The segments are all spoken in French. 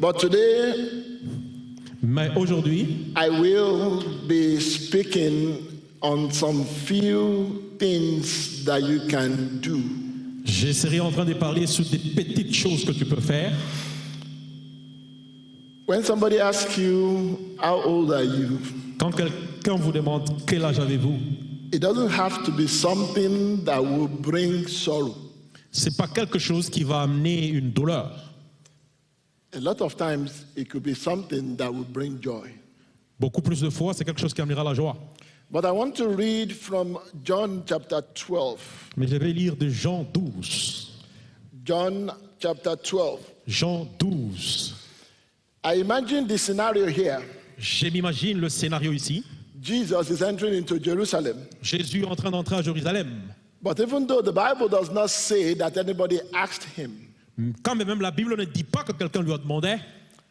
But today, Mais aujourd'hui, I will be speaking on some few things that you can do. je serai en train de parler sur des petites choses que tu peux faire. When somebody asks you, how old are you? Quand quelqu'un vous demande quel âge avez-vous, It doesn't have to be something that will bring sorrow. c'est pas quelque chose qui va amener une douleur. A lot of times, it could be something that will bring joy. Beaucoup plus de fois, c'est quelque chose qui amènera la joie. But I want to read from John chapter 12. Mais je vais lire de Jean 12. John chapter 12. Jean 12. I imagine the scenario here. Je m'imagine le scénario ici. Jesus is entering into Jerusalem. Jésus est en train d'entrer à Jérusalem. But even though the Bible does not say that anybody asked him, Quand même la Bible ne dit pas que quelqu'un lui a demandé,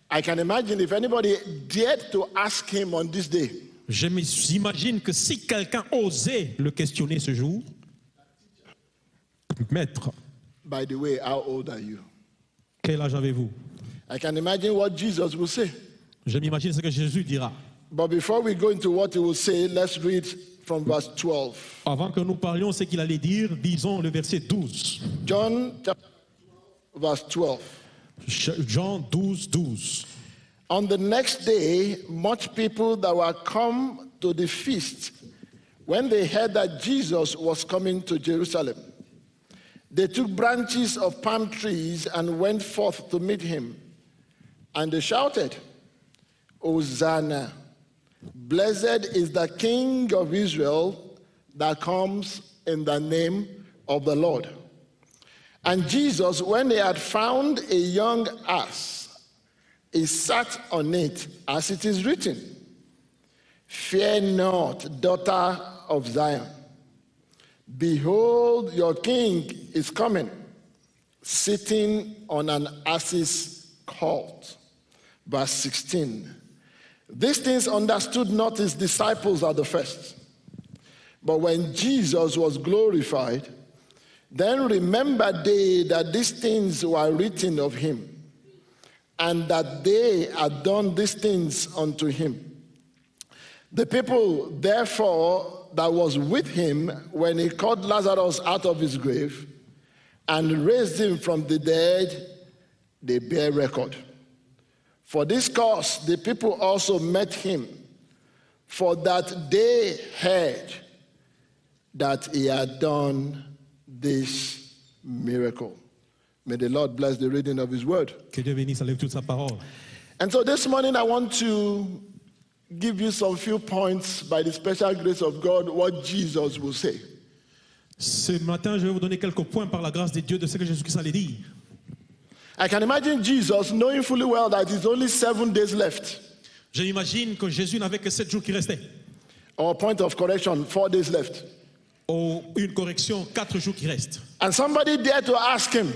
I can imagine if anybody dared to ask him on this day, je m'imagine que si quelqu'un osait le questionner ce jour, Maître, by the way, how old are you? quel âge avez-vous? I can imagine what Jesus will say. Je m'imagine ce que Jésus dira. But before we go into what he will say, let's read from verse 12. Avant que nous parlions ce qu'il allait dire, disons le verset 12. John chapter 12, verse 12. Jean 12, 12. On the next day, much people that were come to the feast, when they heard that Jesus was coming to Jerusalem, they took branches of palm trees and went forth to meet him. And they shouted, Hosanna! Blessed is the King of Israel that comes in the name of the Lord. And Jesus, when he had found a young ass, he sat on it, as it is written, Fear not, daughter of Zion. Behold, your king is coming, sitting on an ass's colt. Verse 16. These things understood not his disciples at the first. But when Jesus was glorified, then remembered they that these things were written of him, and that they had done these things unto him. The people, therefore, that was with him when he called Lazarus out of his grave and raised him from the dead, they bear record. For this cause the people also met him, for that they heard that he had done this miracle. May the Lord bless the reading of his word. Que Dieu bénisse la lecture de sa parole. And so this morning I want to give you some few points by the special grace of God what Jesus will say. Ce matin, je vais vous donner quelques points par la grâce de Dieu de ce que Jésus-Christ allait dire. I can imagine Jesus knowing fully well that it's only 7 days left. Je m'imagine que Jésus n'avait que 7 jours qui restaient. Or point of correction, 4 days left. Ou une correction, 4 jours qui restent. And somebody dared to ask him,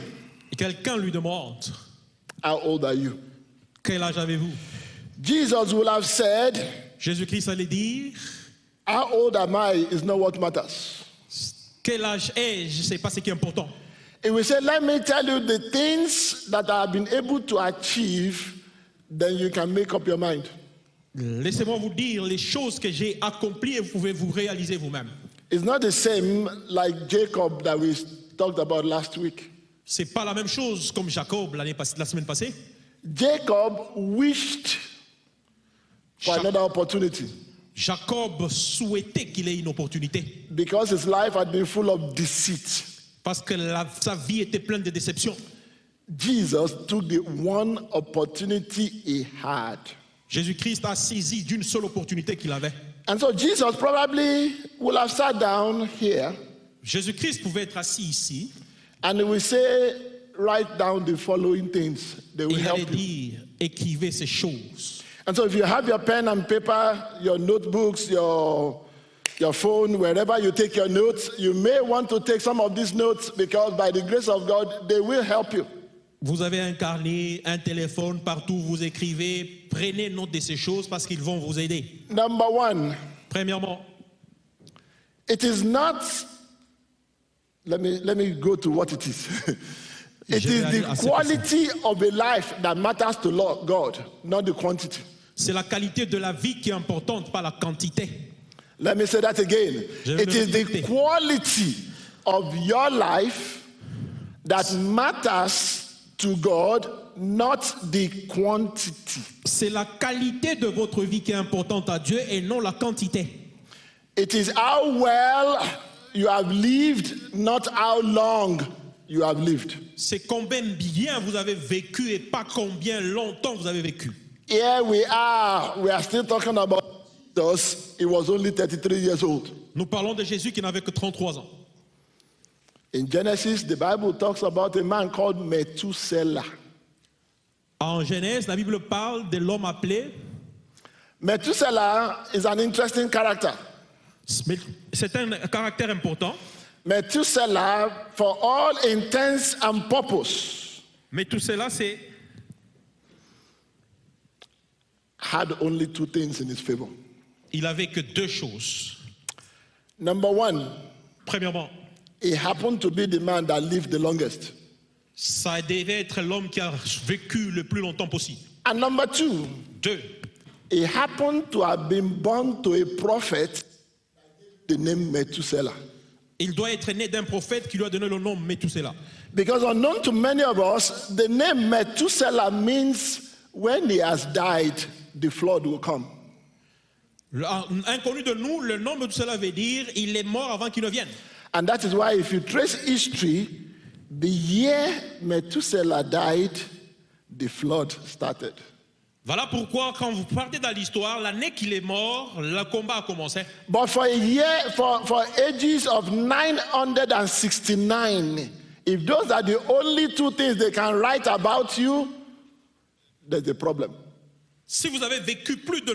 Et quelqu'un lui demande, how old are you? quel âge avez-vous? Jesus will have said, Jésus-Christ allait dire, how old am I is not what matters. quel âge ai-je? C'est pas ce qui est important. He will say, let me tell you the things that I have been able to achieve, then you can make up your mind. Laissez-moi vous dire les choses que j'ai accomplies et vous pouvez vous réaliser vous-même. It's not the same like Jacob that we talked about last week. C'est pas la même chose comme Jacob la semaine passée. Jacob wished for another opportunity Jacob souhaitait qu'il ait une opportunité because his life had been full of deceit. parce que sa vie était pleine de déceptions. Jesus took the one opportunity he had. Jésus-Christ a saisi d'une seule opportunité qu'il avait. And so Jesus probably will have sat down here Jésus-Christ pouvait être assis ici and he will say, write down the following things. They et will il help allait you. dire, écrivez ces choses. And so if you have your pen and paper, your notebooks, your phone, wherever you take your notes, you may want to take some of these notes because by the grace of God, they will help you. Vous avez un carnet, un téléphone, partout vous écrivez, prenez note de ces choses parce qu'ils vont vous aider. Number one, Premièrement, it is not, let me go to what it is. It Je vais is aller the à ce verset. quality of a life that matters to God, not the quantity. C'est la qualité de la vie qui est importante, pas la quantité. Let me say that again. Je vais It le is the répéter. quality of your life that matters to God, not the quantity. C'est la qualité de votre vie qui est importante à Dieu et non la quantité. It is how well you have lived, not how long you have lived. C'est combien bien vous avez vécu et pas combien longtemps vous avez vécu. Here we are still talking about Jesus. He was only 33 years old. Nous parlons de Jésus qui n'avait que 33 ans. In Genesis, the Bible talks about a man called Methuselah. En Genèse, la Bible parle de l'homme appelé. Methuselah is an interesting character. C'est un caractère important. Methuselah, for all intents and purpose, Mais tout cela, c'est had only two things in his favor. il avait que deux choses. Number one, Premièrement, he happened to be the man that lived the longest. ça devait être l'homme qui a vécu le plus longtemps possible. And number two, Deux, he happened to have been born to a prophet, the name Methuselah. il doit être né d'un prophète qui lui a donné le nom Méthusela. Because unknown to many of us, the name Methuselah means when he has died, the flood will come. Inconnu de nous, le nom Méthusela veut dire il est mort avant qu'il ne vienne. And that is why if you trace history, the year Methuselah died, the flood started. Voilà pourquoi quand vous partez dans l'histoire, l'année qu'il est mort, le combat a commencé. But for a year, for ages of 969, if those are the only two things they can write about you, there's a problem. Si vous avez vécu plus de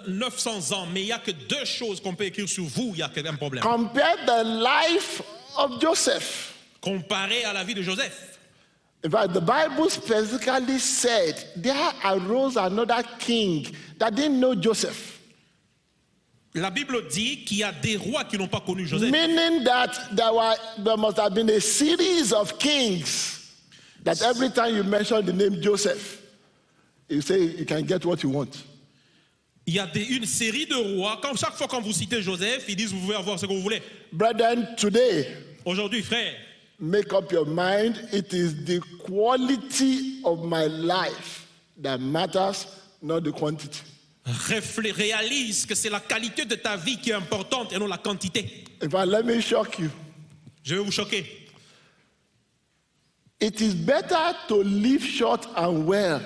900 ans, mais il n'y a que deux choses qu'on peut écrire sur vous, il y a un problème. Compare the life of Joseph. Comparé à la vie de Joseph. In fact, the Bible specifically said there arose another king that didn't know Joseph. La Bible dit qu'il y a des rois qui n'ont pas connu Joseph. Meaning that there must have been a series of kings that every time you mention the name Joseph, you say you can get what you want. Il y a une série de rois. Comme chaque fois quand vous citez Joseph, ils disent vous pouvez avoir ce que vous voulez. Brethren, today, Aujourd'hui, frère, make up your mind. It is the quality of my life that matters, not the quantity. réalise que c'est la qualité de ta vie qui est importante et non la quantité. In fact, let me shock you. Je vais vous choquer. It is better to live short and well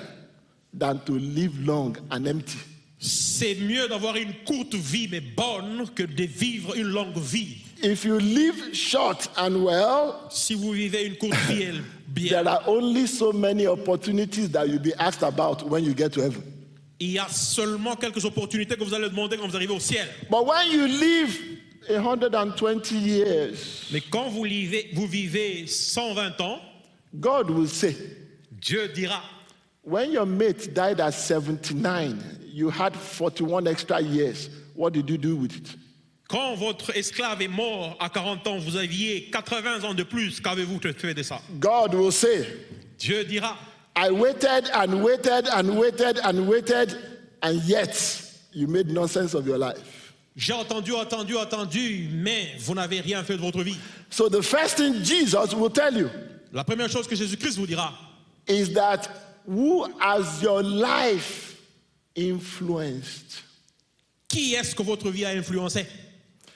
than to live long and empty. C'est mieux d'avoir une courte vie mais bonne que de vivre une longue vie. If you live short and well, Si vous vivez une courte vie bien, there are only so many opportunities that you'll be asked about when you get to heaven. il y a seulement quelques opportunités que vous allez demander quand vous arrivez au ciel. But when you live 120 years, Mais quand vous vivez 120 ans, God will say, Dieu dira, when your mate died at 79, you had 41 extra years. What did you do with it? quand votre esclave est mort à 40 ans, vous aviez 80 ans de plus, qu'avez-vous fait de ça? God will say, Dieu dira, I waited and waited and waited and waited, and yet you made nonsense of your life. j'ai attendu, mais vous n'avez rien fait de votre vie. So the first thing Jesus will tell you La première chose que Jésus-Christ vous dira, is that who has your life influenced? qui est-ce que votre vie a influencé?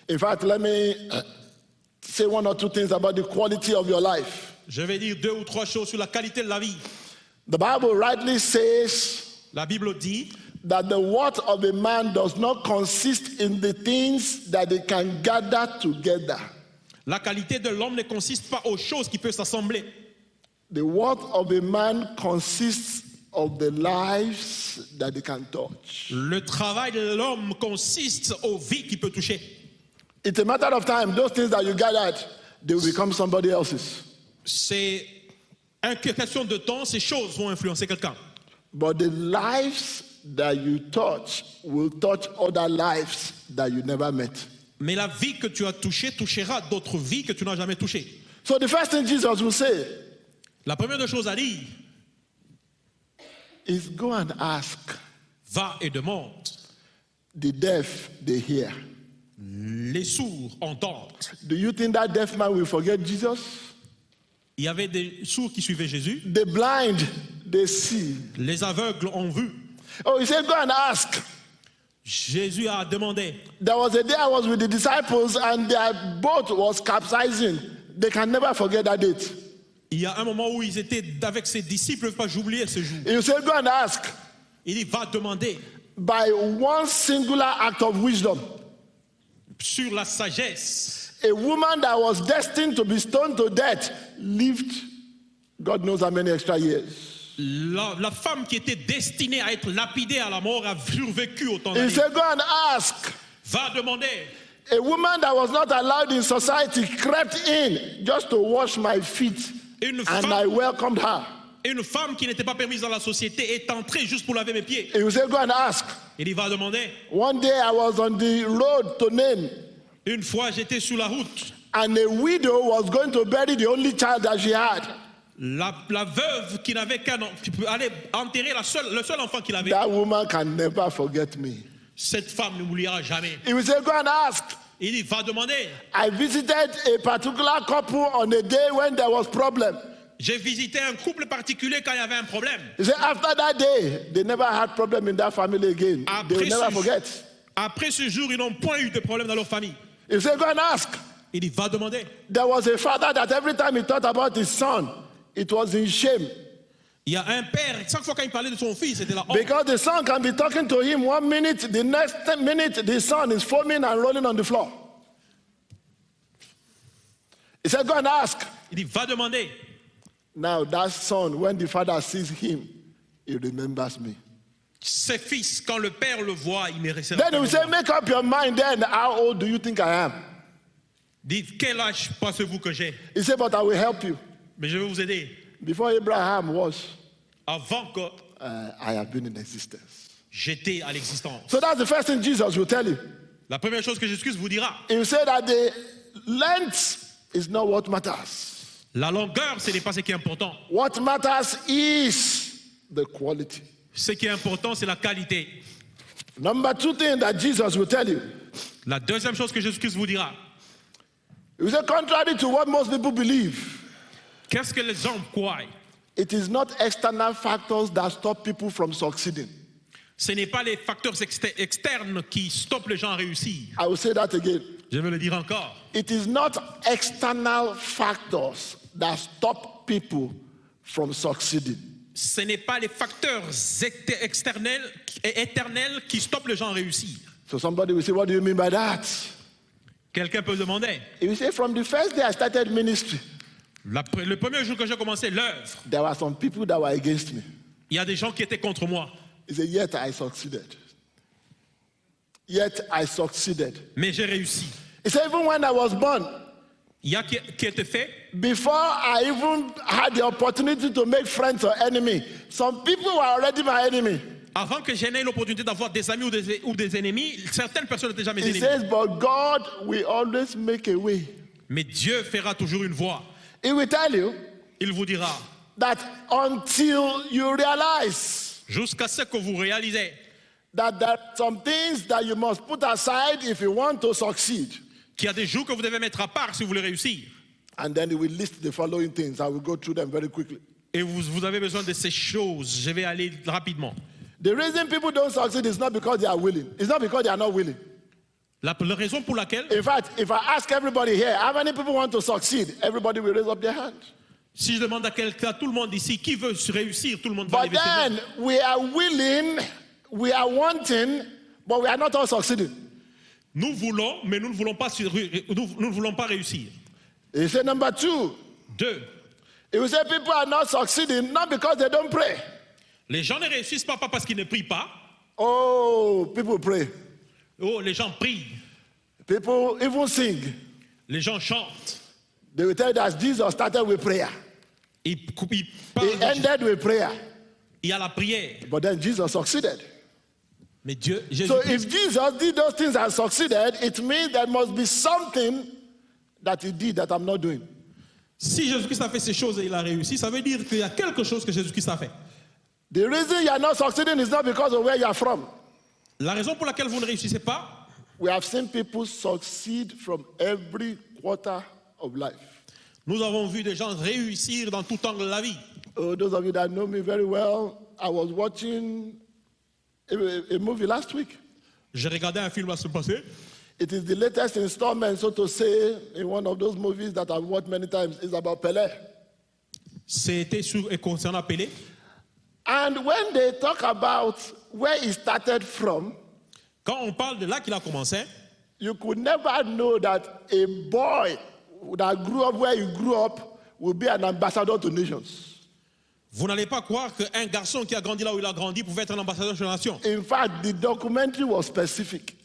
In fact, let me say one or two things about the quality of your life. Je vais dire deux ou trois choses sur la qualité de la vie. The Bible rightly says La Bible dit that the worth of a man does not consist in the things that they can gather together. la qualité de l'homme ne consiste pas aux choses qui peuvent s'assembler. The worth of a man consists of the lives that they can touch. Le travail de l'homme consiste aux vies qu'il peut toucher. It's a matter of time. Those things that you gathered, they will become somebody else's. C'est une question de temps, ces choses vont influencer quelqu'un. But the lives that you touch will touch other lives that you never met. Mais la vie que tu as touchée touchera d'autres vies que tu n'as jamais touchées. So the first thing Jesus will say La première des choses à dire, is go and ask va et demande. the deaf, they hear. Les sourds entendent. Do you think that deaf man will forget Jesus? Il y avait des sourds qui suivaient Jésus. The blind, they see. Les aveugles ont vu. Oh, he said, go and ask. Jésus a demandé. There was a day I was with the disciples and their boat was capsizing. They can never forget that date. Il y a un moment où ils étaient avec ses disciples, ne peuvent pas oublier ce jour. He said, go and ask. Il dit, va demander By one singular act of wisdom, sur la sagesse. a woman that was destined to be stoned to death lived God knows how many extra years. La femme qui était destinée à être lapidée à la mort a survécu autant He d'années. said, go and ask. Va demander. A woman that was not allowed in society crept in just to wash my feet, Une and I femme, welcomed her. une femme qui n'était pas permise dans la société est entrée juste pour laver mes pieds. He said, go and ask. Il va demander. One day I was on the road to Nain, Une fois, j'étais sur la route. and a widow was going to bury the only child that she had. La veuve qui n'avait qu'un enfant, qui peut aller enterrer le seul enfant qu'il avait. That woman can never forget me. Cette femme n'oubliera jamais. He will say, go and ask. Il dit, va demander. I visited a particular couple on a day when there was problem. J'ai visité un couple particulier quand il y avait un problème. He said, after that day, they never had problem in that family again. They will never forget. Après ce jour, ils n'ont point eu de problème dans leur famille. He said, go and ask. Il dit, va demander. There was a father that every time he thought about his son, it was in shame. Il y a un père, chaque fois qu'il parlait de son fils, c'était la honte. Because the son can be talking to him 1 minute, the next minute the son is foaming and rolling on the floor. He said, go and ask. Il dit, va demander. Now that son, when the father sees him, he remembers me. Ses fils, quand le père le voit, il me restera. Then he will say, make up your mind then, how old do you think I am? Dites, quel âge pensez-vous que j'ai? He said, but I will help you. Mais je vais vous aider. Before Abraham was, Avant que I have been in existence. j'étais à l'existence. So that's the first thing Jesus will tell you. La première chose que Jésus vous dira, He will say that the length is not what matters. la longueur, ce n'est pas ce qui est important. What matters is the quality. Ce qui est important, c'est la qualité. Number two thing that Jesus will tell you. La deuxième chose que Jésus vous dira, He will say, contrary to what most people believe, qu'est-ce que les gens croient? it is not external factors that stop people from succeeding. Ce n'est pas les facteurs externes qui stoppent les gens à réussir. I will say that again. Je vais le dire encore. It is not external factors that stop people from succeeding. Ce n'est pas les facteurs externels et éternels qui stoppent les gens à réussir. So somebody will say, what do you mean by that? Quelqu'un peut demander. He will say, from the first day I started ministry, Le premier jour que j'ai commencé l'œuvre, there were some people that were against me. il y a des gens qui étaient contre moi. He said, yet I succeeded. Yet I succeeded. Mais j'ai réussi. He said, even when I was born, Il y a qui était fait. before I even had the opportunity to make friends or enemy, some people were already my enemy. Avant que j'aie l'opportunité d'avoir des amis ou des ennemis, certaines personnes étaient déjà mes He ennemis. says, but God will always make a way. Mais Dieu fera toujours une voie. He will tell you Il vous dira, that until you realize jusqu'à ce que vous réalisez that there are some things that you must put aside if you want to succeed. qu'il y a des jours que vous devez mettre à part si vous voulez réussir. And then he will list the following things. I will go through them very quickly. Et vous avez besoin de ces choses. Je vais aller rapidement. The reason people don't succeed is not because they are willing. It's not because they are not willing. La raison pour laquelle, In fact, if I ask everybody here, how many people want to succeed? Everybody will raise up their hand. si je demande à quelqu'un, tout le monde ici, qui veut réussir, tout le monde va But lever ses mains. then we are willing, we are wanting, but we are not all succeeding. Nous voulons, mais nous ne voulons pas, nous ne voulons pas réussir. He said, number two, Deux, he will say people are not succeeding not because they don't pray. les gens ne réussissent pas parce qu'ils ne prient pas. Oh, people pray. Oh, les gens prient. People even sing. Les gens chantent. They will tell you that Jesus started with prayer. Ils He parlent. ended with prayer. Il y a la prière. But then Jesus succeeded. Mais Dieu, Jésus, So if Jesus did those things and succeeded, it means there must be something that he did that I'm not doing. Si Jésus-Christ a fait ces choses et il a réussi, ça veut dire qu'il y a quelque chose que Jésus-Christ a fait. The reason you are not succeeding is not because of where you are from. La raison pour laquelle vous ne réussissez pas, We have seen people succeed from every quarter of life. nous avons vu des gens réussir dans tout angle de la vie. Oh, those of you that know me very well, I was watching a movie last week. J'ai regardé un film la semaine passée. It is the latest installment, so to say, in one of those movies that I've watched many times. It's about Pelé. C'était sur et concernant Pelé. And when they talk about where he started from, Quand on parle de là qu'il a commencé, you could never know that a boy that grew up where he grew up will be an ambassador to nations. vous n'allez pas croire qu'un garçon qui a grandi là où il a grandi pouvait être un ambassadeur de la nation. In fact, the documentary was specific.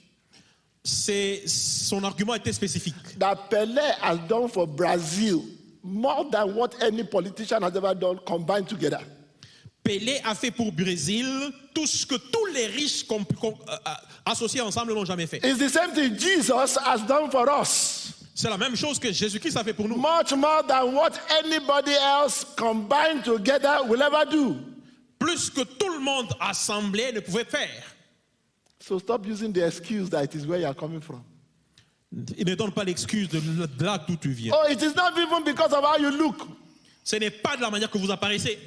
Son argument était spécifique. That Pelé has done for Brazil more than what any politician has ever done combined together. Pelé a fait pour Brésil tout ce que tous les riches associés ensemble n'ont jamais fait. It's the same thing Jesus has done for us. C'est la même chose que Jésus-Christ a fait pour nous. Much more than what anybody else combined together will ever do. Plus que tout le monde assemblé ne pouvait faire. So stop using the excuse that it is where you are coming from. Il ne donne pas l'excuse de là d'où tu viens. Oh, it is not even because of how you look. Ce n'est pas de la manière que vous apparaissez.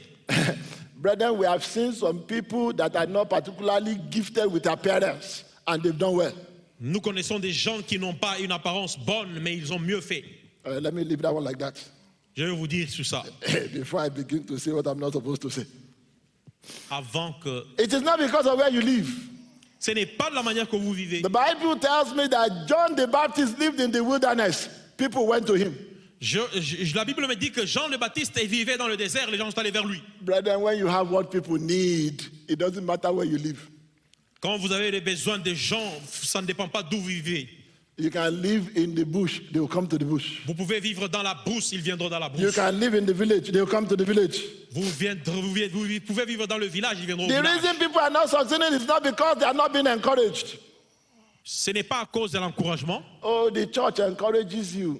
Brethren, we have seen some people that are not particularly gifted with appearance and they've done well. Nous connaissons des gens qui n'ont pas une apparence bonne, mais ils ont mieux fait. Let me leave that one like that Je vais vous dire sur ça, before I begin to say what I'm not supposed to say. avant que... It is not because of where you live. Ce n'est pas de la manière que vous vivez. The Bible tells me that John the Baptist lived in the wilderness. People went to him. La Bible me dit que Jean le Baptiste vivait dans le désert, les gens sont allés vers lui. Brethren, when you have what people need, it doesn't matter where you live. Quand vous avez les besoins des gens, ça ne dépend pas d'où vous vivez. You can live in the bush, they will come to the bush. Vous pouvez vivre dans la brousse, ils viendront dans la You brousse. can live in the village, they will come to the village. Vous pouvez vivre dans le village, ils viendront au The village. reason people are not succeeding is not because they are not being encouraged. Ce n'est pas à cause de l'encouragement. Oh, the church encourages you.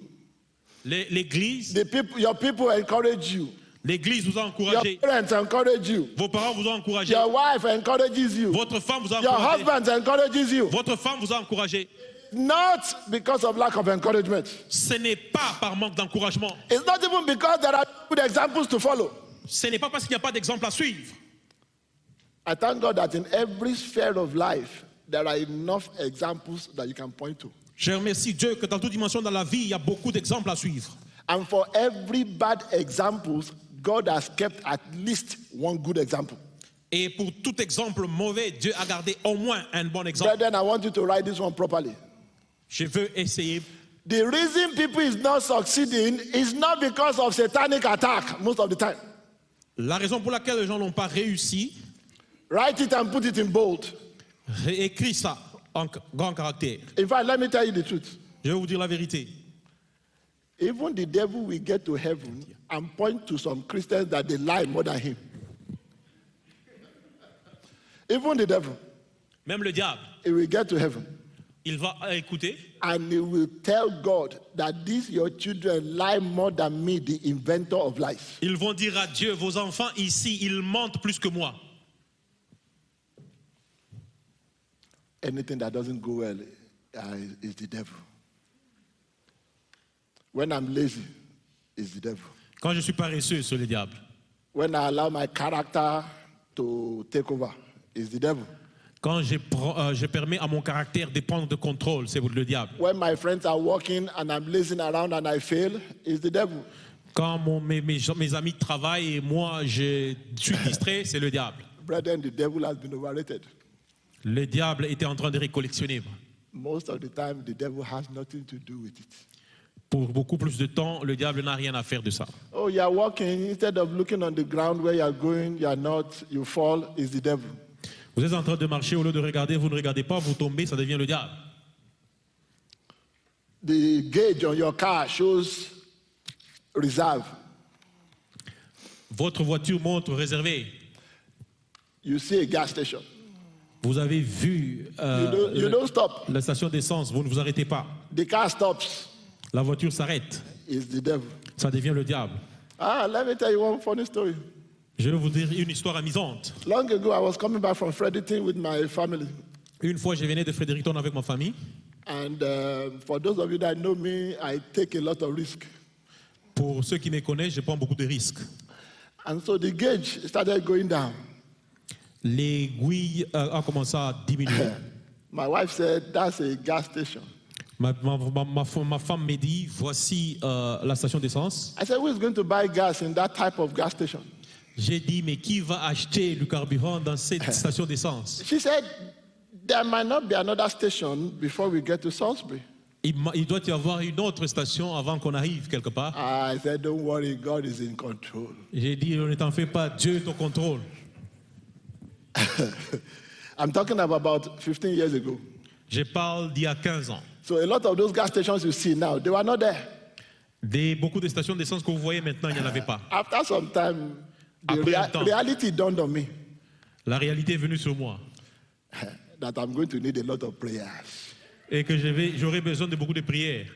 L'église Your people encourage you. vous a Your encouragé. parents encourage you. Vos parents vous ont encouragé. Your wife encourages you. Votre femme vous a Your encouragé. husband encourages you. Votre femme vous a encouragé. Not because of lack of encouragement. Ce n'est pas par manque d'encouragement. It's not even because there are good examples to follow. Ce n'est pas parce qu'il n'y a pas d'exemple à suivre. I thank God that in every sphere of life, there are enough examples that you can point to. Je remercie Dieu que dans toute dimension dans la vie, il y a beaucoup d'exemples à suivre. And for every bad example, God has kept at least one good example. Et pour tout exemple mauvais, Dieu a gardé au moins un bon exemple. Brethren, I want you to write this one properly. Je veux essayer. The reason people is not succeeding is not because of satanic attack most of the time. La raison pour laquelle les gens n'ont pas réussi, Write it and put it in bold. écris ça en grand caractère. In fact, let me tell you the truth. Je vais vous dire la vérité. Even the devil will get to heaven and point to some Christians that they lie more than him. Even the devil, Même le diable, he will get to heaven il va écouter and he will tell God that these your children lie more than me, the inventor of lies. Ils vont dire à Dieu, vos enfants ici, ils mentent plus que moi. Anything that doesn't go well is the devil. When I'm lazy, it's the devil. Quand je suis paresseux, c'est le diable. When I allow my character to take over, it's the devil. Quand je permets à mon caractère de prendre de contrôle, c'est le diable. When my friends are walking and I'm lazing around and I fail, it's the devil. Quand mes amis travaillent et moi je suis distrait, c'est le diable. Brethren, the devil has been overrated. Le diable était en train de récollectionner. Most of the time, the devil has nothing to do with it. Pour beaucoup plus de temps, le diable n'a rien à faire de ça. Oh, you are walking, instead of looking on the ground where you are going, you are not, you fall, it's the devil. Vous êtes en train de marcher, au lieu de regarder, vous ne regardez pas, vous tombez, ça devient le diable. The gauge on your car shows reserve. Votre voiture montre réservée. You see a gas station. Vous avez vu You don't stop. la station d'essence, vous ne vous arrêtez pas. The car stops. La voiture s'arrête. is the devil. Ça devient le diable. Let me tell you one funny story. Je vais vous dire une histoire amusante. Long ago, I was coming back from Fredericton with my family. Une fois, je venais de Fredericton avec ma famille. And for those of you that know me, I take a lot of risk. Pour ceux qui me connaissent, je prends beaucoup de risques. And so the gauge started going down. L'aiguille a commencé à diminuer. My wife said, that's a gas station. Ma femme me dit, voici la station d'essence. I said, who is going to buy gas in that type of gas station? J'ai dit, mais qui va acheter du carburant dans cette station d'essence? She said, there might not be another station before we get to Salisbury. Il doit y avoir une autre station avant qu'on arrive quelque part. I said, don't worry, God is in control. J'ai dit, ne t'en fais pas, Dieu est au contrôle. I'm talking about 15 years ago. Je parle d'il y a 15 ans. So a lot of those gas stations you see now, they were not there. Beaucoup de stations d'essence que vous voyez maintenant, il n'y en avait pas. After some time, the Après un temps. reality dawned on me La réalité est venue sur moi that I'm going to need a lot of prayers. et que j'aurai besoin de beaucoup de prières.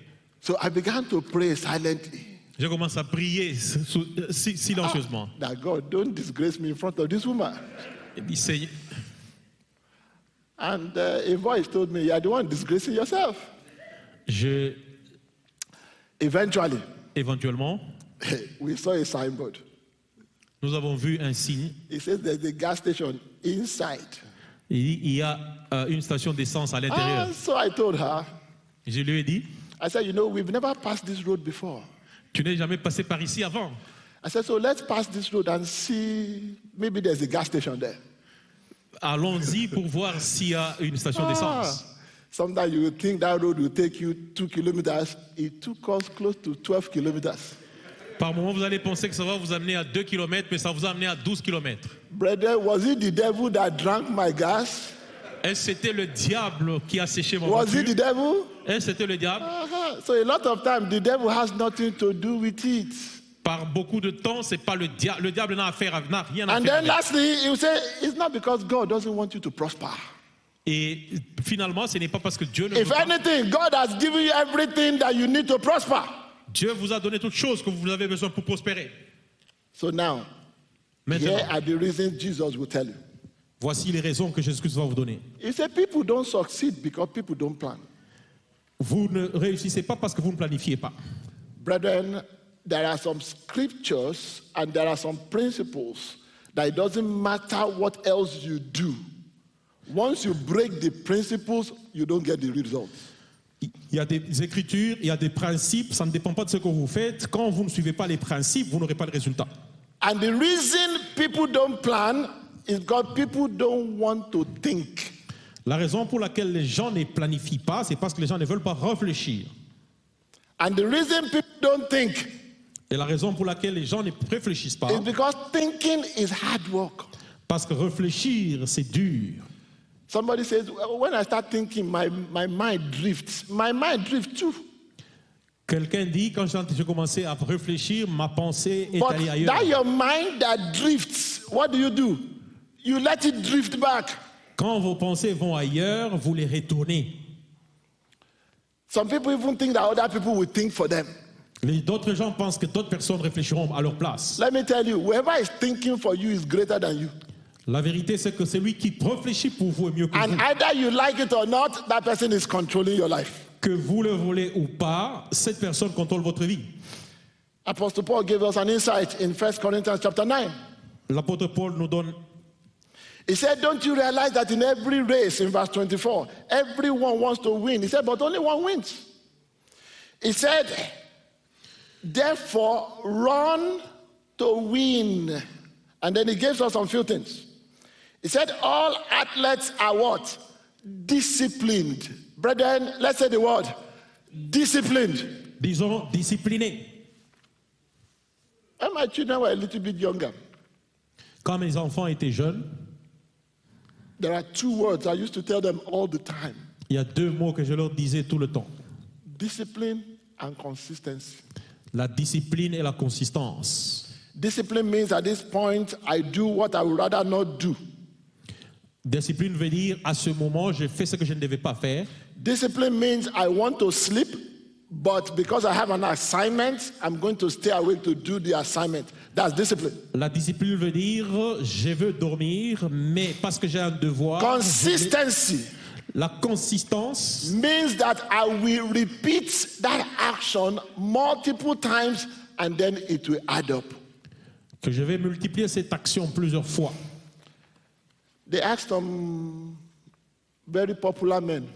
So I began to pray silently. Je commence à prier silencieusement. That God, don't disgrace me in front of this woman. Il dit, Seigneur, And a voice told me, you're the one disgracing yourself. Eventually, éventuellement, we saw a signboard. nous avons vu un signe. It says there's a gas station inside. Il y a une station d'essence à l'intérieur. So I told her, Je lui ai dit, I said, you know, we've never passed this road before. tu n'es jamais passé par ici avant. I said, so let's pass this road and see, maybe there's a gas station there. Allons-y pour voir s'il y a une station d'essence. Sometimes you would think that road will take you 2 kilometers. It took us close to 12 kilometers. Par moment, vous allez penser que ça va vous amener à 2 km, mais ça vous a amené à 12 km. Brother, was it the devil that drank my gas? Est-ce que c'était le diable qui a séché mon Was voiture? it the devil? Est-ce que c'était le diable? So a lot of times the devil has nothing to do with it. Par beaucoup de temps, c'est pas le diable. Le diable n'a rien à And faire then avec. lastly, he will say, it's not because God doesn't want you to prosper. Et finalement, ce n'est pas parce que Dieu ne veut If pas. anything, God has given you everything that you need to prosper. Dieu vous a donné toutes choses que vous avez besoin pour prospérer. So now, here Maintenant, are the reasons Jesus will tell you. voici les raisons que Jésus-Christ va vous donner. He said people don't succeed because people don't plan. Vous ne réussissez pas parce que vous ne planifiez pas. Brethren, there are some scriptures and there are some principles that it doesn't matter what else you do. Once you break the principles, you don't get the results. Il y a des écritures, il y a des principes, ça ne dépend pas de ce que vous faites. Quand vous ne suivez pas les principes, vous n'aurez pas de résultat. And the reason people don't plan is because people don't want to think. La raison pour laquelle les gens ne planifient pas, c'est parce que les gens ne veulent pas réfléchir. And the reason people don't think Et la raison pour laquelle les gens ne réfléchissent pas, is because thinking is hard work. parce que réfléchir, c'est dur. Somebody says, well, when I start thinking, my mind drifts. My mind drifts too. Quelqu'un dit, quand j'ai commencé à réfléchir, ma pensée est But allée ailleurs. that your mind that drifts, what do? You let it drift back. Quand vos pensées vont ailleurs, vous les retournez. Some people even think that other people will think for them. D'autres gens pensent que d'autres personnes réfléchiront à leur place. Let me tell you, whoever is thinking for you is greater than you. La vérité, c'est que celui qui réfléchit pour vous est mieux que And vous. either you like it or not, that person is controlling your life. Que vous le voulez ou pas, cette personne contrôle votre vie. Apostle Paul gave us an insight in 1 Corinthians chapter 9. L'apôtre Paul nous donne, He said, don't you realize that in every race, in verse 24, everyone wants to win. He said, but only one wins. He said, therefore, run to win. And then he gives us some few things. He said, all athletes are what? Disciplined. Brethren, let's say the word, disciplined. disons, discipliné. When my children were a little bit younger, Quand mes enfants étaient jeunes, there are 2 words I used to tell them all the time. il y a 2 mots que je leur disais tout le temps. Discipline and consistency. La discipline et la consistance. Discipline means at this point, I do what I would rather not do. Discipline veut dire, à ce moment, je fais ce que je ne devais pas faire. Discipline means I want to sleep, but because I have an assignment, I'm going to stay awake to do the assignment. That's discipline. La discipline veut dire je veux dormir, mais parce que j'ai un devoir. Consistency La consistance means that I will repeat that action multiple times and then it will add up. que je vais multiplier cette action plusieurs fois. They asked some very popular men,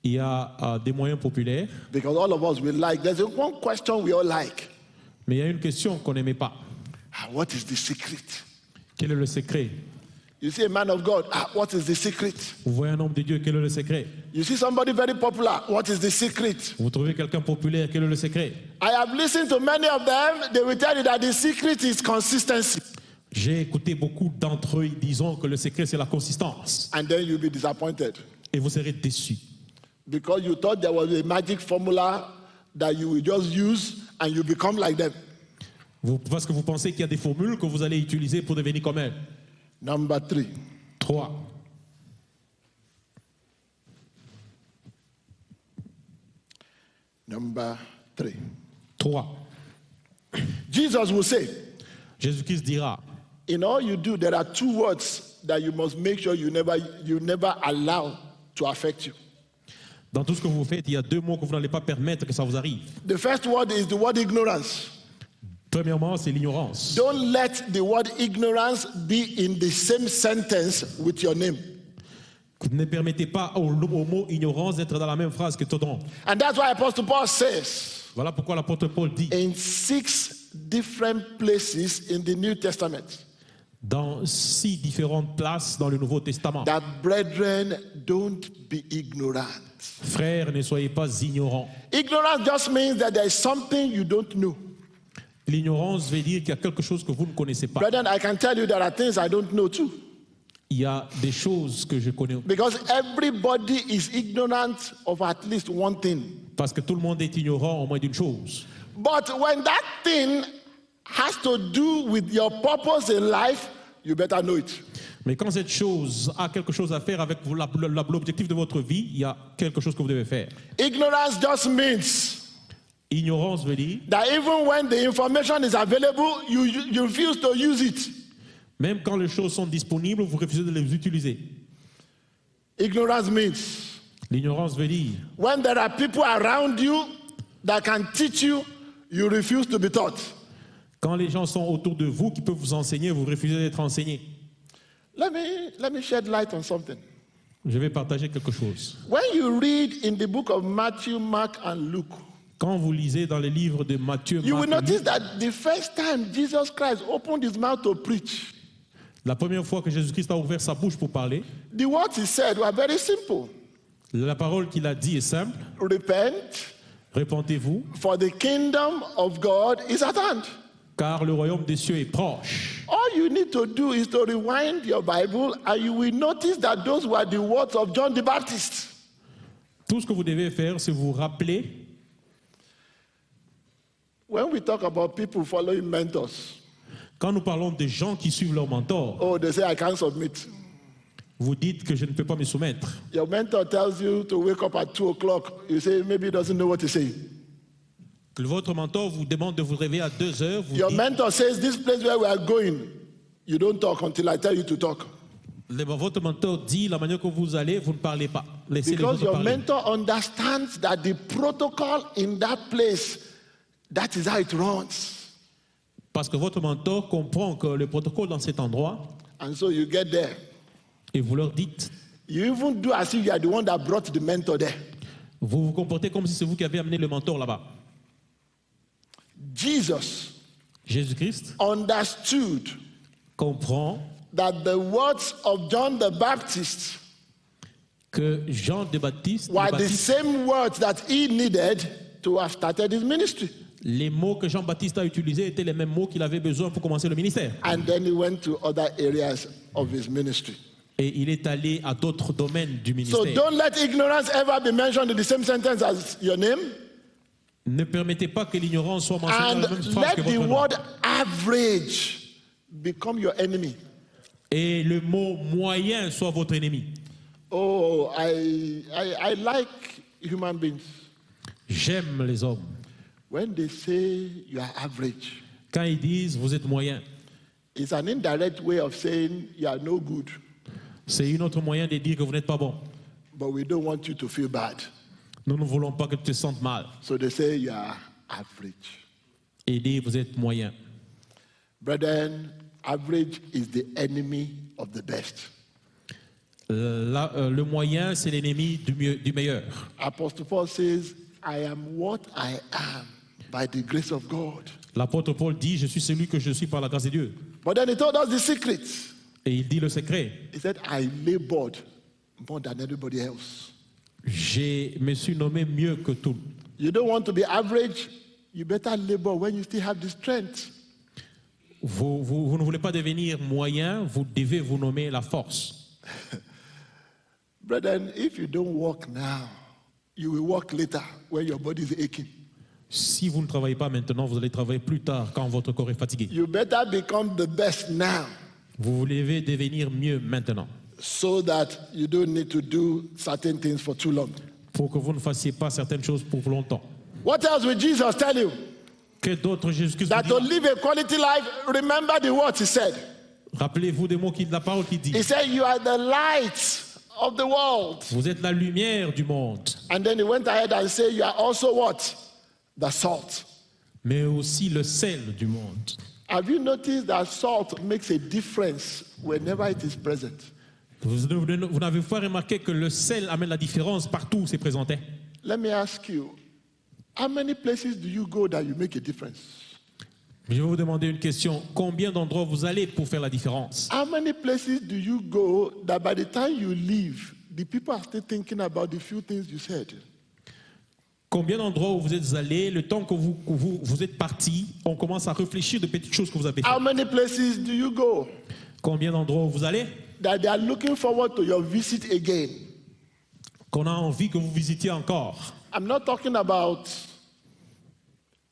Il y a des moyens populaires, because all of us will like. There's one question we all like. mais il y a une question qu'on n'aimait pas. What is the secret? Quel est le secret? You see a man of God, what is the secret? Vous voyez un homme de Dieu, quel est le secret? You see somebody very popular, what is the secret? Vous trouvez quelqu'un populaire, quel est le secret? I have listened to many of them, they will tell you that the secret is consistency. J'ai écouté beaucoup d'entre eux disant que le secret c'est la consistance. And then you'll be disappointed Et vous serez déçus. because you thought there was a magic formula that you will just use and you become like them. Parce que vous pensez qu'il y a des formules que vous allez utiliser pour devenir comme elles. Number 3. 3. Number 3. 3. Jesus will say, Jésus-Christ dira, in all you do, there are 2 words that you must make sure you never allow to affect you. dans tout ce que vous faites, il y a 2 mots que vous n'allez pas permettre que ça vous arrive. The first word is the word ignorance. Premièrement, c'est l'ignorance. Don't let the word ignorance be in the same sentence with your name. Ne permettez pas au mot ignorance d'être dans la même phrase que ton nom. And that's why Apostle Paul says, Voilà pourquoi l'apôtre Paul dit, in 6 different places in the New Testament, dans 6 différentes places dans le Nouveau Testament, that brethren, don't be ignorant. frères, ne soyez pas ignorants. Ignorance just means that there is something you don't know. L'ignorance veut dire qu'il y a quelque chose que vous ne connaissez pas. Brethren, I can tell you there are things I don't know too. Il y a des choses que je connais. Because everybody is ignorant of at least one thing. Parce que tout le monde est ignorant au moins d'une chose. But when that thing has to do with your purpose in life, you better know it. Mais quand cette chose a quelque chose à faire avec l'objectif de votre vie, il y a quelque chose que vous devez faire. Ignorance just means Ignorance veut dire, that even when the information is available, you refuse to use it. même quand les choses sont disponibles, vous refusez de les utiliser. Ignorance means L'ignorance veut dire, when there are people around you that can teach you, you refuse to be taught. quand les gens sont autour de vous qui peuvent vous enseigner, vous refusez d'être enseigné. Let me shed light on something. Je vais partager quelque chose. When you read in the book of Matthew, Mark, and Luke, Quand vous lisez dans les livres de Matthieu, you will Marc et notice Luc, that the first time Jesus Christ opened his mouth to preach, la première fois que Jésus-Christ a ouvert sa bouche pour parler, the words he said were very simple. la parole qu'il a dit est simple. Repent, Repentez-vous, for the kingdom of God is at hand. car le royaume des cieux est proche. All you need to do is to rewind your Bible and you will notice that those were the words of John the Baptist. Tout ce que vous devez faire, c'est vous rappeler, When we talk about people following mentors, quand nous parlons de gens qui suivent leur mentor, oh, they say, I can't submit. vous dites que je ne peux pas me soumettre. Your mentor tells you to wake up at 2 o'clock. You say, maybe he doesn't know what to say. Votre mentor vous demande de vous réveiller à 2 heures, vous Your dites, mentor says, this place where we are going, you don't talk until I tell you to talk. votre mentor dit la manière que vous allez, vous ne parlez pas. Laissez les Because autres your parler. mentor understands that the protocol in that place, that is how it runs. Parce que votre mentor comprend que le protocole dans cet endroit, And so you get there. et vous leur dites, You even do as if you are the one that brought the mentor there. vous vous comportez comme si c'est vous qui avez amené le mentor là-bas. Jesus Jésus-Christ understood comprend that the words of John the Baptist que Jean de Baptiste, were the same words that he needed to have started his ministry. les mots que Jean-Baptiste a utilisés étaient les mêmes mots qu'il avait besoin pour commencer le ministère. And then he went to other areas of his ministry. Et il est allé à d'autres domaines du So ministère. don't let ignorance ever be mentioned in the same sentence as your name. Ne permettez pas que l'ignorance soit mentionnée dans la And même phrase let que the votre nom. word average become your enemy. Et le mot moyen soit votre ennemi. Oh, I like human beings. J'aime les hommes. When they say you are average, Quand ils disent vous êtes moyen, it's an indirect way of saying you are no good, c'est une autre moyen de dire que vous n'êtes pas bon. but we don't want you to feel bad. Nous ne voulons pas que tu te sentes mal. So they say you are average. Et dire vous êtes moyen. Brethren, average is the enemy of the best. Le moyen, c'est l'ennemi du meilleur. Apostle Paul says, I am what I am by the grace of God. L'apôtre Paul dit, je suis celui que je suis par la grâce de Dieu. But then he told us the secret. Et il dit le secret. He said, I labored more than anybody else. Je me suis nommé mieux que tout. You don't want to be average, you better labor when you still have the strength. Vous ne voulez pas devenir moyen, vous devez vous nommer la force. Brethren, if you don't work now, you will work later when your body is aching. Si vous ne travaillez pas maintenant, vous allez travailler plus tard quand votre corps est fatigué. You better become the best now Vous devez devenir mieux maintenant so that you don't need to do certain things for too long. pour que vous ne fassiez pas certaines choses pour longtemps. What else will Jesus tell you? Que d'autres Jésus-Christ That to vous dit? live a quality life, remember the words he said. Rappelez-vous des mots de la parole qui dit. He said, you are the light of the world. Vous êtes la lumière du monde, And then he went ahead and said, you are also what? The salt. mais aussi le sel du monde. Have you noticed that salt makes a difference whenever it is present? Vous n'avez pas remarqué que le sel amène la différence partout où c'est présenté? Let me ask you, how many places do you go that you make a difference? Je vais vous demander une question. Combien d'endroits vous allez pour faire la différence? How many places do you go that by the time you leave, the people are still thinking about the few things you said? Combien d'endroits où vous êtes allés, le temps que vous êtes parti, on commence à réfléchir de petites choses que vous avez How faites? many places do you go Combien d'endroits où vous allez, that they are looking forward to your visit again? qu'on a envie que vous visitiez encore? I'm not talking about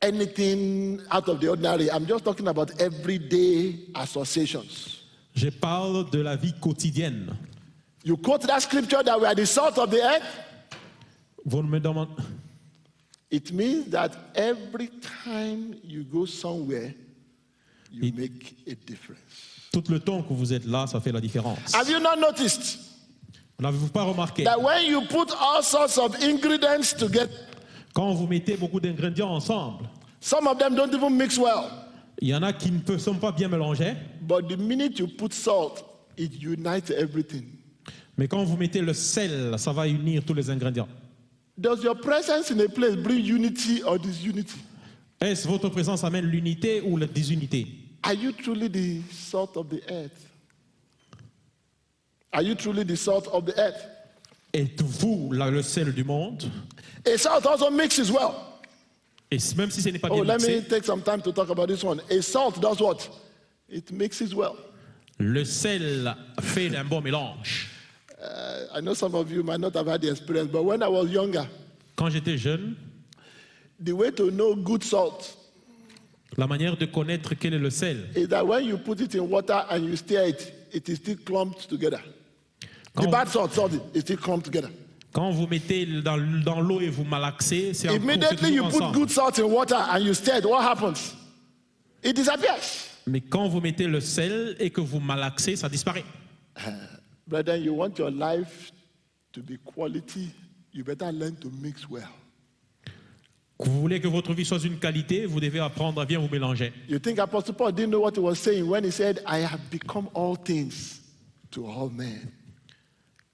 anything out of the ordinary. I'm just talking about everyday associations. Je parle de la vie quotidienne. You quote that scripture that we are the salt of the earth. Vous me demandez... It means that every time you go somewhere, you make a difference. Tout le temps que vous êtes là, ça fait la différence. Have you not noticed N'avez-vous pas remarqué? that when you put all sorts of ingredients together, Quand vous mettez beaucoup d'ingrédients ensemble, some of them don't even mix well, il y en a qui ne sont pas bien mélangés, but the minute you put salt, it unites everything. mais quand vous mettez le sel, ça va unir tous les ingrédients. Does your presence in a place bring unity or disunity? Est-ce votre présence amène l'unité ou la désunité? Are you truly the salt of the earth? Are you truly the salt of the earth? Êtes-vous là le sel du monde? A salt also mixes well. Et même si ce n'est pas Oh, bien let me mixé, take some time to talk about this one. A salt does what? It mixes well. le sel fait un bon mélange. I know some of you might not have had the experience, but when I was younger, Quand j'étais jeune, the way to know good salt la manière de connaître quel est le sel, is that when you put it in water and you stir it, it is still clumped together. The Quand- bad salt, sorry, is still clumped together. quand vous mettez dans l'eau et vous malaxez, c'est Immediately you toujours put ensemble. good salt in water and you stir it, what happens? It disappears. Mais quand vous mettez le sel et que vous malaxez, ça disparaît. Brethren, you want your life to be quality, you better learn to mix well. Vous voulez que votre vie soit une qualité, vous devez apprendre à bien vous mélanger. You think Apostle Paul didn't know what he was saying when he said, I have become all things to all men.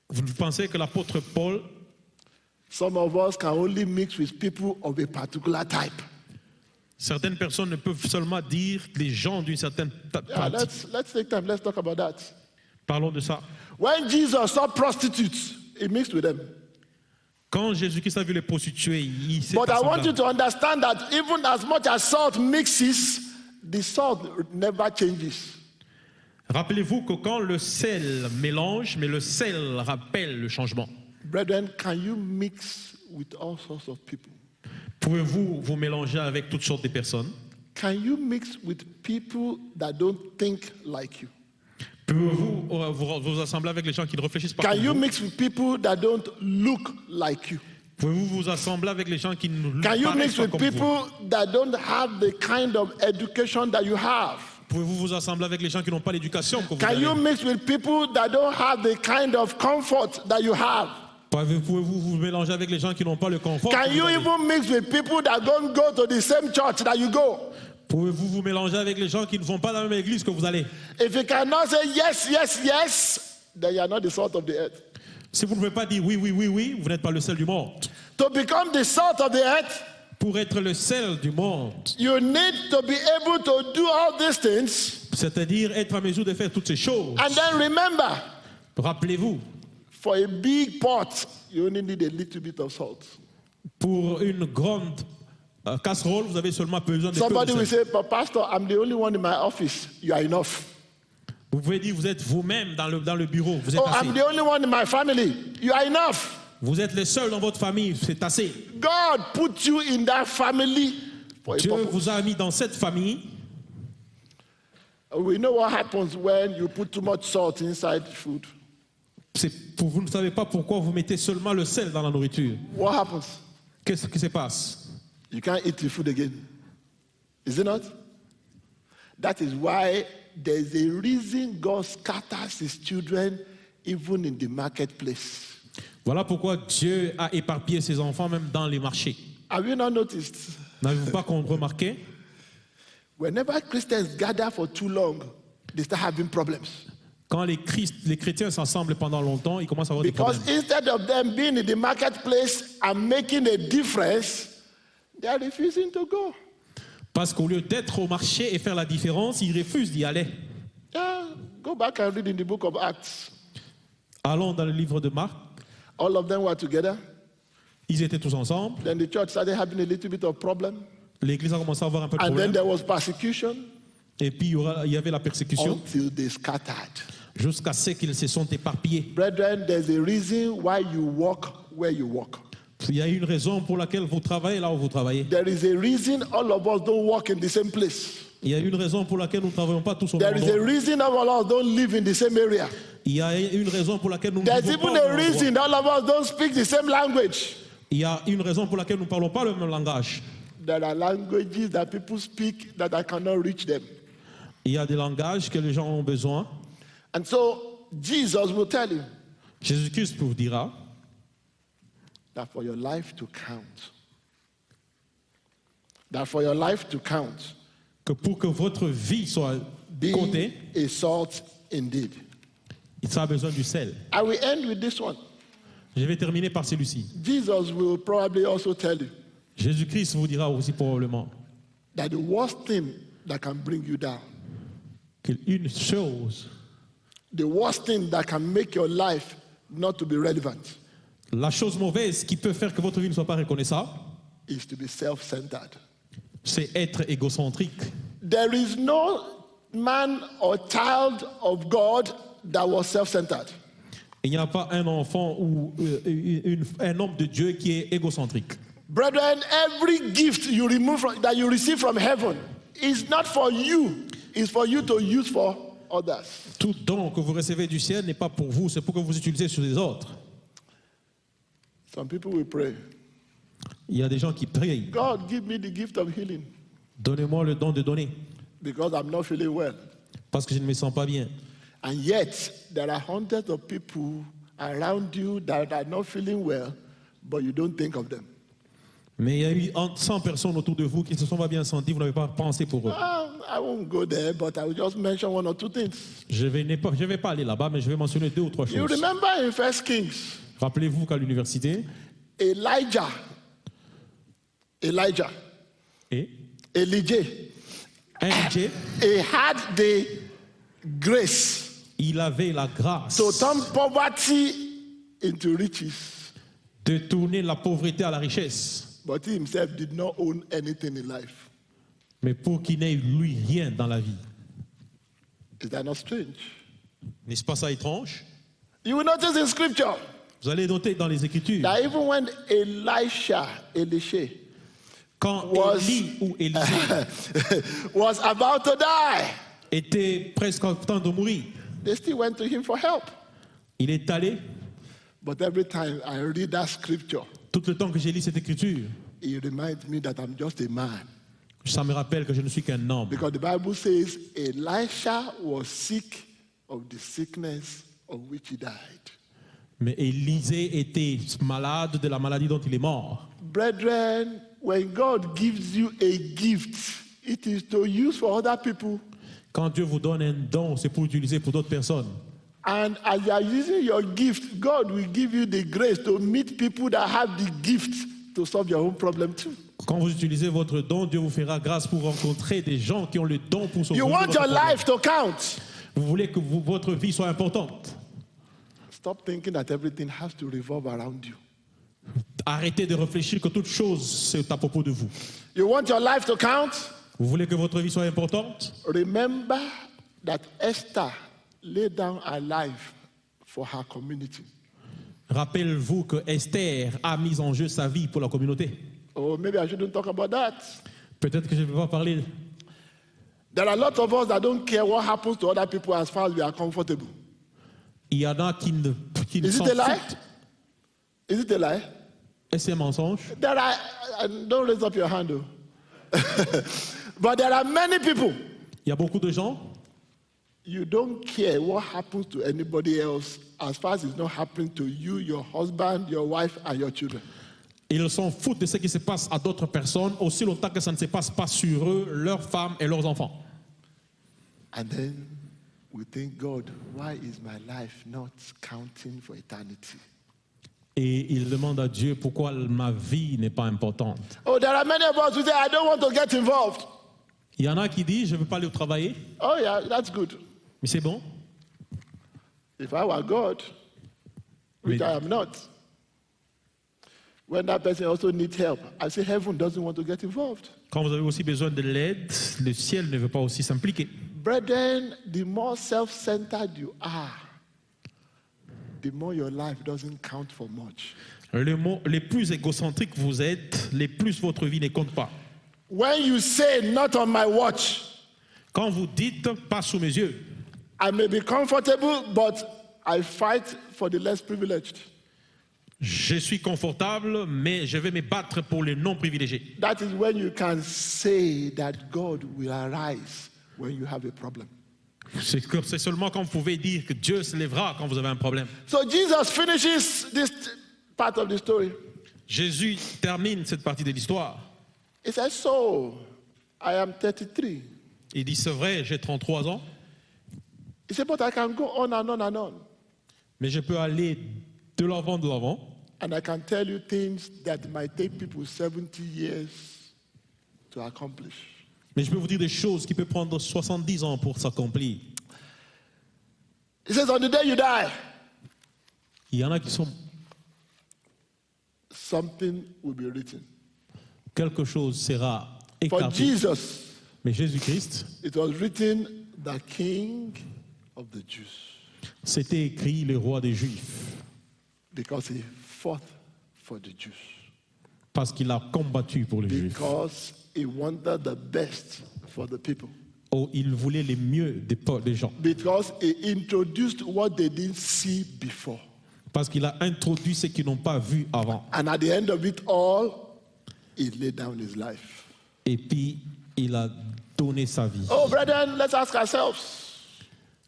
Vous pensez que l'apôtre Paul, Some of us can only mix with people of a particular type. certaines personnes ne peuvent seulement dire les gens d'une certaine Yeah, pratique. let's take time, let's talk about that. Parlons de ça. When Jesus saw prostitutes, he mixed with them. Quand Jésus-Christ a vu les prostituées, il s'est But I assemblé. want you to understand that even as much as salt mixes, the salt never changes. Rappelez-vous que quand le sel mélange, mais le sel rappelle le changement. Brethren, can you mix with all sorts of people? Pouvez-vous vous mélanger avec toutes sortes de personnes? Can you mix with people that don't think like you? Pouvez-vous vous assembler avec les gens qui ne réfléchissent pas Can comme you vous? mix with people that don't look like you? Pouvez-vous vous assembler avec les gens qui ne Can you paraissent mix pas with comme vous? people that don't have the kind of education that you have? Pouvez-vous vous assembler avec les gens qui n'ont pas l'éducation que vous Can you avez? mix with people that don't have the kind of comfort that you have? Pouvez-vous vous mélanger avec les gens qui n'ont pas le confort que Can vous you avez? even mix with people that don't go to the same church that you go? Pouvez-vous vous mélanger avec les gens qui ne vont pas dans la même église que vous allez? If you cannot say yes, yes, yes, then you are not the salt of the earth. Si vous ne pouvez pas dire oui, oui, oui, oui, vous n'êtes pas le sel du monde. To become the salt of the earth, Pour être le sel du monde, you need to be able to do all these things. c'est-à-dire être en mesure de faire toutes ces choses. And then remember, Rappelez-vous, for a big pot, you only need a little bit of salt. pour une grande casserole, vous avez seulement besoin de peu Somebody de will sel. say, but Pastor, I'm the only one in my office. You are enough. Vous pouvez dire, vous êtes vous-même dans le bureau, vous êtes Oh, assez. I'm the only one in my family. You are enough. Vous êtes le seul dans votre famille, c'est assez. God put you in that family for a Dieu purpose. vous a mis dans cette famille. We know what happens when you put too much salt inside food. Vous ne savez pas pourquoi vous mettez seulement le sel dans la nourriture. What happens? Qu'est-ce qui se passe? You can't eat the food again. Is it not? That is why there's a reason God scatters his children even in the marketplace. Voilà pourquoi Dieu a éparpillé ses enfants même dans les marchés. Have you not noticed? N'avez-vous pas remarqué? Whenever Christians gather for too long, they start having problems. Quand les chrétiens s'assemblent pendant longtemps, ils commencent à avoir des Because problèmes. instead of them being in the marketplace and making a difference, they are refusing to go. Parce qu'au lieu d'être au marché et faire la différence, ils refusent d'y aller. Yeah, go back and read in the book of Acts. Allons dans le livre de Marc. All of them were together. Ils étaient tous ensemble. Then the church started having a little bit of problem. L'église a commencé à avoir un peu de And then problème. there was persecution Et puis il y avait la persécution until they scattered. jusqu'à ce qu'ils se sont éparpillés. Brethren, there's a reason why you walk where you walk. Il y a une raison pour laquelle vous travaillez là où vous travaillez. There is a reason all of us don't walk in the same place. Il y a une raison pour laquelle nous ne travaillons pas tous au même There is a endroit. reason all of us don't live in the same area. Il y a une raison pour laquelle nous ne There's vivons pas even au a même endroit. reason all of us don't speak the same language. Il y a une raison pour laquelle nous ne parlons pas le même langage. There are languages that people speak that I cannot reach them. Il y a des langages que les gens ont besoin. And so Jesus will tell you Jésus-Christ vous dira that for your life to count, que pour que votre vie soit be comptée, a salt indeed. il sera besoin du sel. I will end with this one. Je vais terminer par celui-ci. Jesus will probably also tell you Jésus-Christ vous dira aussi probablement that the worst thing that can bring you down, qu'une chose, the worst thing that can make your life not to be relevant, la chose mauvaise qui peut faire que votre vie ne soit pas reconnaissable, is to be self-centered. c'est être égocentrique. There is no man or child of God that was self-centered. Il n'y a pas un enfant ou un homme de Dieu qui est égocentrique. Brethren, every gift that you receive from heaven is not for you, it's for you to use for others. Tout don que vous recevez du ciel n'est pas pour vous, c'est pour que vous utilisez sur les autres. Some people will pray, Il y a des gens qui prient. God, give me the gift of healing Donnez-moi le don de donner, because I'm not feeling well. parce que je ne me sens pas bien. And yet, there are hundreds of people around you that are not feeling well, but you don't think of them. Mais il y a eu 100 personnes autour de vous qui ne se sont pas bien senties, vous n'avez pas pensé pour eux. I won't go there, but I will just mention one or two things. Je ne vais pas aller là-bas, mais je vais mentionner 2 ou 3 You choses. remember in 1 Kings, Rappelez-vous qu'à l'université, Elijah, et Elijah, Elijah, he had the grace il avait la grâce to turn poverty into riches, de tourner la pauvreté à la richesse, but he himself did not own anything in life. mais pour qu'il n'ait lui rien dans la vie. Is that not strange? N'est-ce pas ça étrange? You will notice in scripture Vous allez noter dans les Écritures, that even when Elisha quand was- Élie ou Élisée was about to die, était presque en train de mourir, they still went to him for help. il est allé. But every time I read that scripture, Tout le temps que j'ai lu cette écriture, it reminds me that I'm just a man. ça me rappelle que je ne suis qu'un homme. Because the Bible says Elisha was sick of the sickness of which he died. Mais Élisée était malade de la maladie dont il est mort. Brethren, when God gives you a gift, it is to use for other people. Quand Dieu vous donne un don, c'est pour l'utiliser pour d'autres personnes. And as you are using your gift, God will give you the grace to meet people that have the gift to solve your own problem too. Quand vous utilisez votre don, Dieu vous fera grâce pour rencontrer des gens qui ont le don pour sauver You votre want your problème. life to count. Vous voulez que votre vie soit importante. Stop thinking that everything has to revolve around you. Arrêtez de réfléchir que toute chose, c'est à propos de vous. You want your life to count? Vous voulez que votre vie soit importante? Remember that Esther laid down her life for her community. Rappelez-vous que Esther a mis en jeu sa vie pour la communauté. Oh, maybe I shouldn't talk about that. Peut-être que je ne vais pas parler. There are a lot of us that don't care what happens to other people as far as we are comfortable. Il y en a qui ne Is s'en it a lie? foutent. Is it a lie? Et c'est un mensonge. There are, don't raise up your hand, though. But there are many people. Il y a beaucoup de gens, You don't care what happens to anybody else as far as it's not happening to you, your husband, your wife, and your children. ils s'en foutent de ce qui se passe à d'autres personnes, aussi longtemps que ça ne se passe pas sur eux, leurs femmes et leurs enfants. And then we think, God, why is my life not counting for eternity? Et ils demandent à Dieu pourquoi ma vie n'est pas importante. Oh, there are many of us who say, I don't want to get involved. Il y en a qui disent, je ne veux pas aller travailler, Oh, yeah, that's good. mais c'est bon. If I were God, which Mais- I am not, when that person also needs help, I say heaven doesn't want to get involved. Quand vous avez aussi besoin de l'aide, le ciel ne veut pas aussi s'impliquer. Brethren, the more self-centered you are, the more your life doesn't count for much. Les plus égocentriques vous êtes, les plus votre vie ne compte pas. When you say, not on my watch, Quand vous dites, pas sous mes yeux, I may be comfortable, but I fight for the less privileged. je suis confortable, mais je vais me battre pour les non privilégiés. That is when you can say that God will arise when you have a problem. C'est seulement quand vous pouvez dire que Dieu se lèvera quand vous avez un problème. So Jesus finishes this part of the story. Jésus termine cette partie de l'histoire. He says, so I am 33. Il dit, c'est vrai, j'ai 33 ans, He said, but I can go on and on and on. mais je peux aller de l'avant, And I can tell you things that might take people 70 years to accomplish. mais je peux vous dire des choses qui peuvent prendre 70 ans pour s'accomplir. He says, on the day you die, Il y en a qui sont... something will be written. Quelque chose sera For écrit. Jesus, Mais Jésus-Christ, it was written, the King of the Jews, c'était écrit le roi des Juifs, because he fought for the Jews, parce qu'il a combattu pour les Juifs. because he wanted the best for the people, Oh, il voulait le mieux des gens, because he introduced what they didn't see before. parce qu'il a introduit ce qu'ils n'ont pas vu avant. And at the end of it all, he laid down his life. Et puis, il a donné sa vie. Oh, brethren, let's ask ourselves.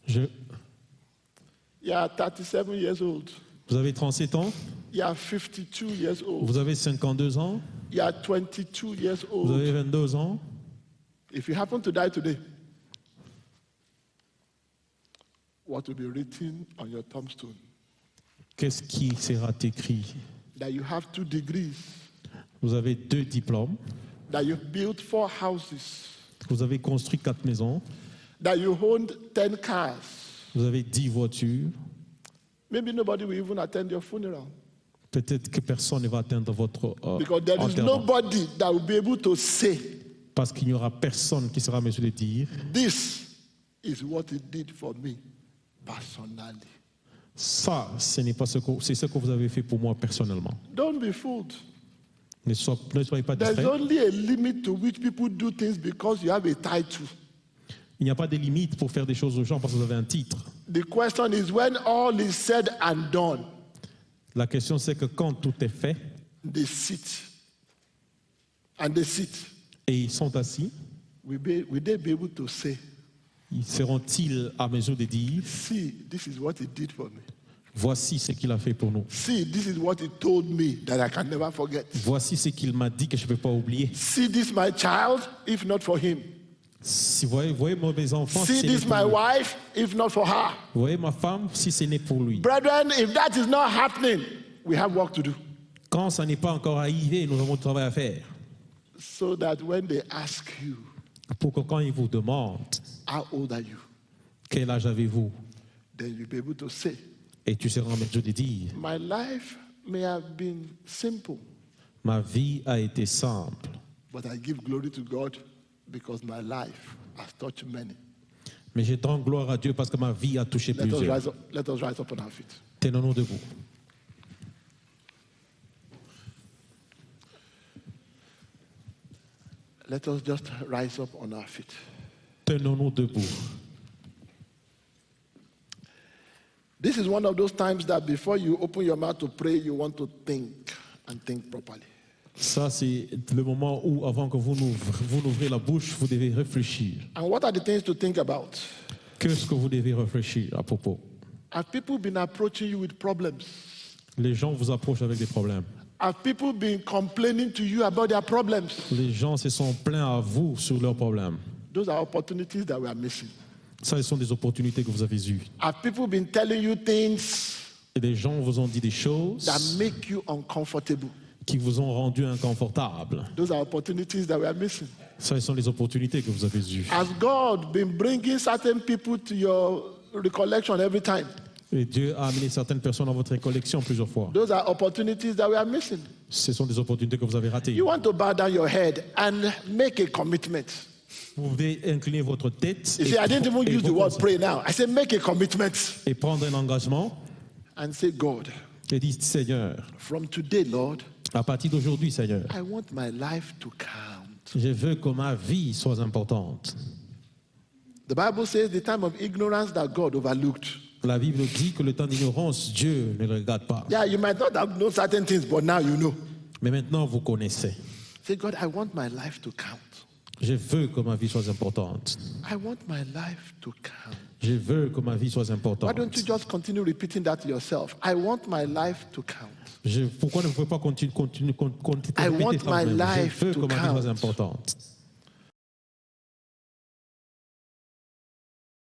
You are 37 years old. Vous avez 37 ans, You are 52 years old. vous avez 52 ans, You are 22 years vous old. avez 22 ans. If you happen to die today, what will be written on your tombstone? Qu'est-ce qui sera écrit? That you have 2 degrees, Vous avez 2 diplômes, that you built 4 houses, vous avez construit 4 maisons, that you owned 10 cars. vous avez 10 voitures. Maybe nobody will even attend your funeral. Peut-être que personne ne va atteindre votre Because there is enterrement. nobody that will be able to say, Parce qu'il n'y aura personne qui sera mesure de dire this is what he did for me personally. ça, c'est ce que vous avez fait pour moi personnellement. Don't be fooled. Ne soyez pas There's distraits. only a limit to which people do things because you have a title. Il n'y a pas de limite pour faire des choses aux gens parce que vous avez un titre. The question is when all is said and done, La question c'est que quand tout est fait, they sit, and they sit, et ils sont assis, will they be able to say, seront-ils à mesure de dire, see, this is what he did for me. voici ce qu'il a fait pour nous. See, this is what he told me that I can never forget. Voici ce qu'il m'a dit que je ne peux pas oublier. See this my child, if not for him. Si vous voyez mes enfants, See si ce n'est this pour my lui. wife, if not for her. Vous voyez ma femme, si ce n'est pour lui. Brethren, if that is not happening, we have work to do. Quand ça n'est pas encore arrivé, nous avons du travail à faire. So that when they ask you, Pour que quand ils vous demandent how old are you? quel âge avez-vous, Then you'll be able to say, et tu seras en mesure de dire, my life may have been simple, ma vie a été simple, but I give glory to God because my life has touched many. mais je rends gloire à Dieu parce que ma vie a touché Let us plusieurs. rise up on our feet. Tenons-nous debout. Let us just rise up on our feet. Tenons-nous debout. This is one of those times that before you open your mouth to pray, you want to think and think properly. Ça, c'est le moment où, avant que vous n'ouvrez la bouche, vous devez réfléchir. And what are the things to think about? Qu'est-ce que vous devez réfléchir à propos? Have people been approaching you with problems? Les gens vous approchent avec des problèmes. Have people been complaining to you about their problems? Les gens se sont plaints à vous sur leurs problèmes. Those are opportunities that we are missing. Ça, ce sont des opportunités que vous avez eues. Have people been telling you things Et des gens vous ont dit des choses that make you uncomfortable? qui vous ont rendu inconfortable. Those are opportunities that we are missing. Ça, ce sont les opportunités que vous avez eues. Has God been bringing certain people to your recollection every time? Et Dieu a amené certaines personnes dans votre collection plusieurs fois. Those are opportunities that we are missing. Ce sont des opportunités que vous avez ratées. You want to bow down your head and make a commitment. Vous devez incliner votre tête You see, I didn't even use the word pray now. I said make a commitment et prendre un engagement and say, God, et dire, Seigneur, from today, Lord, à partir d'aujourd'hui, Seigneur, I want my life to count. je veux que ma vie soit importante. The Bible says the time of ignorance that God overlooked. La Bible dit que le temps d'ignorance, Dieu ne le regarde pas. Yeah, you might not have known certain things, but now you know. Mais maintenant, vous connaissez. Say, God, I want my life to count. Je veux que ma vie soit importante. I want my life to count. Je veux que ma vie soit Why importante. don't you just continue repeating that to yourself? I want my life to count. Pourquoi ne pouvez pas continuer I want répéter ça my vous-même? life Je veux to que ma vie count. soit importante.